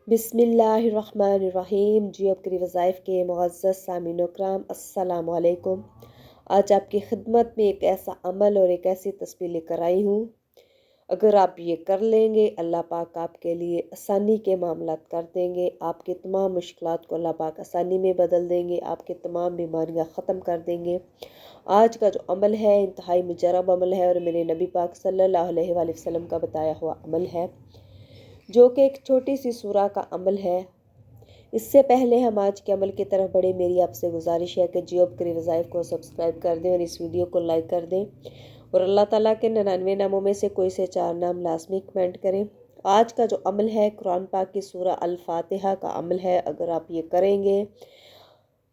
बिस्मिल्लाहिर्रहमानिर्रहीम। जी आपके वज़ाइफ के मुअज़्ज़ज़ सामीन कराम, अस्सलाम वालेकुम। आज आपकी खिदमत में एक ऐसा अमल और एक ऐसी तस्बीह लेकर आई हूँ, अगर आप ये कर लेंगे अल्लाह पाक आपके लिए आसानी के मामलात कर देंगे। आपके तमाम मुश्किलात को अल्लाह पाक आसानी में बदल देंगे, आपके तमाम बीमारियाँ ख़त्म कर देंगे। आज का जो अमल है इंतहाई मुजरब अमल है और मेरे नबी पाक सल्लल्लाहु अलैहि वसल्लम का बताया हुआ अमल है, जो कि एक छोटी सी सूरह का अमल है। इससे पहले हम आज के अमल की तरफ बढ़े, मेरी आपसे गुजारिश है कि जियो करी वज़ाइफ को सब्सक्राइब कर दें और इस वीडियो को लाइक कर दें और अल्लाह ताला के 99 नामों में से कोई से 4 नाम लाजमी कमेंट करें। आज का जो अमल है कुरान पाक की सूरह अल-फातिहा का अमल है। अगर आप ये करेंगे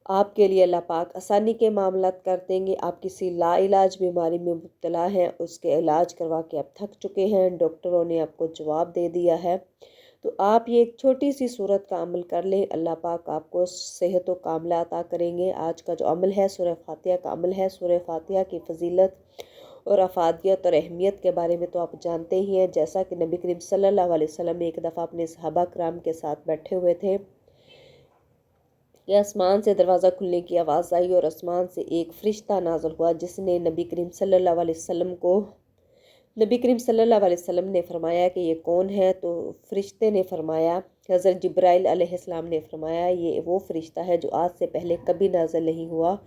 आपके लिए अल्लाह पाक आसानी के मामलात कर देंगे। आप किसी लाइलाज बीमारी में मुब्तला हैं, उसके इलाज करवा के आप थक चुके हैं, डॉक्टरों ने आपको जवाब दे दिया है, तो आप ये एक छोटी सी सूरत का अमल कर लें, अल्लाह पाक आपको सेहत व कामला अता करेंगे। आज का जो अमल है सूरह फातिहा का अमल है। सूरह फातिहा की फजीलत और अफादियत और अहमियत के बारे में तो आप जानते ही हैं। जैसा कि नबी करीम सल्लल्लाहु अलैहि वसल्लम एक दफ़ा अपने सहाबा कराम के साथ बैठे हुए थे कि आसमान से दरवाज़ा खुलने की आवाज़ आई और आसमान से एक फ़रिश्ता नाज़िल हुआ, जिसने नबी करीम सल्लल्लाहु अलैहि वसल्लम को नबी करीम सल्लल्लाहु अलैहि वसल्लम ने फरमाया कि ये कौन है। तो फ़रिश्ते ने फरमाया, हज़रत जिब्राइल अलैहिस्सलाम ने फरमाया, ये वो फ़रिश्ता है जो आज से पहले कभी नाज़िल नहीं हुआ।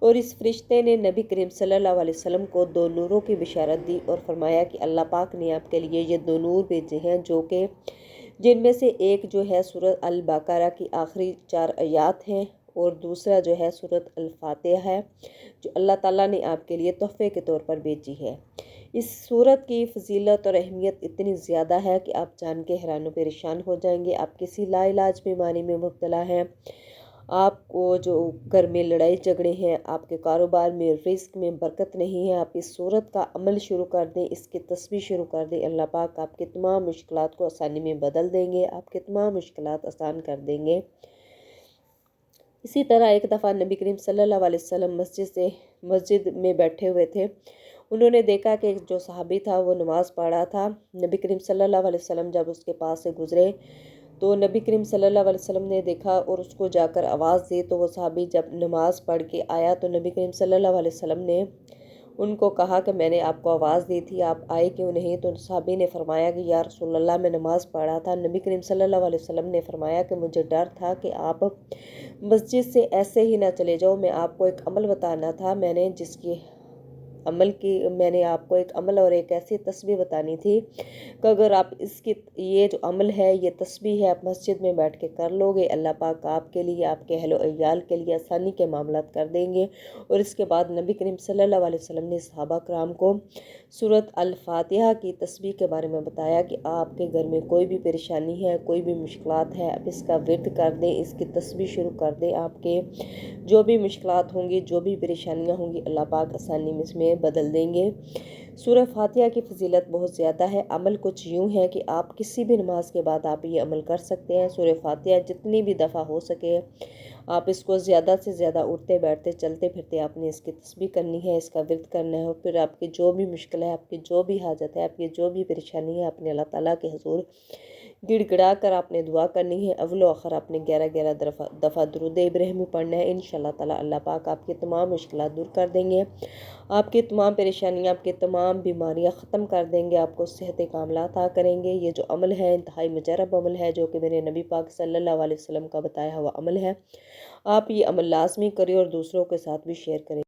और इस फ़रिश्ते ने नबी करीम सल्लल्लाहु अलैहि वसल्लम को 2 नूरों की बिशारत दी और फरमाया कि अल्लाह पाक ने आपके लिए ये 2 नूर भेजे हैं, जो कि जिनमें से एक जो है सूरत अल-बकरा की आखिरी 4 आयात हैं और दूसरा जो है सूरत अल-फातिहा है, जो अल्लाह ताला ने आपके लिए तोहफ़े के तौर पर भेजी है। इस सूरत की फजीलत और अहमियत इतनी ज़्यादा है कि आप जान के हैरान व परेशान हो जाएंगे। आप किसी लाइलाज बीमारी में मुब्तला हैं, आपको जो घर में लड़ाई झगड़े हैं, आपके कारोबार में रिस्क में बरकत नहीं है, आप इस सूरत का अमल शुरू कर दें, इसकी तस्बीह शुरू कर दें, अल्लाह पाक आपके तमाम मुश्किलात को आसानी में बदल देंगे, आपके तमाम मुश्किलात आसान कर देंगे। इसी तरह एक दफ़ा नबी करीम सल्लल्लाहु अलैहि वसल्लम मस्जिद में बैठे हुए थे। उन्होंने देखा कि जो सहाबी था वो नमाज़ पढ़ रहा था। नबी करीम सल्लल्लाहु अलैहि वसल्लम जब उसके पास से गुज़रे तो नबी करीम सल्लल्लाहु अलैहि वसल्लम ने देखा और उसको जाकर आवाज़ दी। तो वो सहाबी जब नमाज़ पढ़ के आया तो नबी करीम सल्लल्लाहु अलैहि वसल्लम ने उनको कहा कि मैंने आपको आवाज़ दी थी, आप आए क्यों नहीं। तो सहाबी ने फरमाया कि या रसूलल्लाह, मैं नमाज़ पढ़ रहा था। नबी करीम सल्लल्लाहु अलैहि वसल्लम ने फरमाया कि मुझे डर था कि आप मस्जिद से ऐसे ही ना चले जाओ, मैं आपको एक अमल बताना था, मैंने आपको एक अमल और एक ऐसी तस्बीह बतानी थी कि अगर आप ये जो अमल है, ये तस्बीह है, आप मस्जिद में बैठ के कर लोगे, अल्लाह पाक आपके लिए, आपके अहलो अय्याल के लिए आसानी के मामलात कर देंगे। और इसके बाद नबी करीम सल्लल्लाहु अलैहि वसल्लम ने सहाबा कराम को सूरत अल-फातिहा की तस्बीह के बारे में बताया कि आपके घर में कोई भी परेशानी है, कोई भी मुश्किलात है, आप इसका विर्द कर दें, इसकी तस्बीह शुरू कर दें। आपके जो भी मुश्किलात होंगी, जो भी परेशानियां होंगी, अल्लाह पाक आसानी में इसमें बदल देंगे। सूरह फातिहा की फजीलत बहुत ज़्यादा है। अमल कुछ यूँ है कि आप किसी भी नमाज के बाद आप ये अमल कर सकते हैं। सूरह फातिहा जितनी भी दफ़ा हो सके आप इसको ज़्यादा से ज़्यादा उठते बैठते चलते फिरते आपने इसकी तस्बीह करनी है, इसका विर्द करना है। और फिर आपकी जो भी मुश्किल है, आपकी जो भी हाजत है, आपकी जो भी परेशानी है, अपने अल्लाह ताला के हुज़ूर गिड़गिड़ा कर आपने दुआ करनी है। अव्वल आखिर आपने 11-11 दफ़ा दुरूद इब्राहिमी पढ़ना है। इंशाअल्लाह ताला अल्लाह पाक आपकी तमाम मुश्किलात दूर कर देंगे, आपकी तमाम परेशानियां, आपकी तमाम बीमारियां ख़त्म कर देंगे, आपको सेहत कामला अता करेंगे। ये जो अमल है इंतहाई मुजरब अमल है, जो कि मेरे नबी पाक सल्लल्लाहु अलैहि वसल्लम का बताया हुआ अमल है। आप ये अमल लाजमी करें और दूसरों के साथ भी शेयर करें।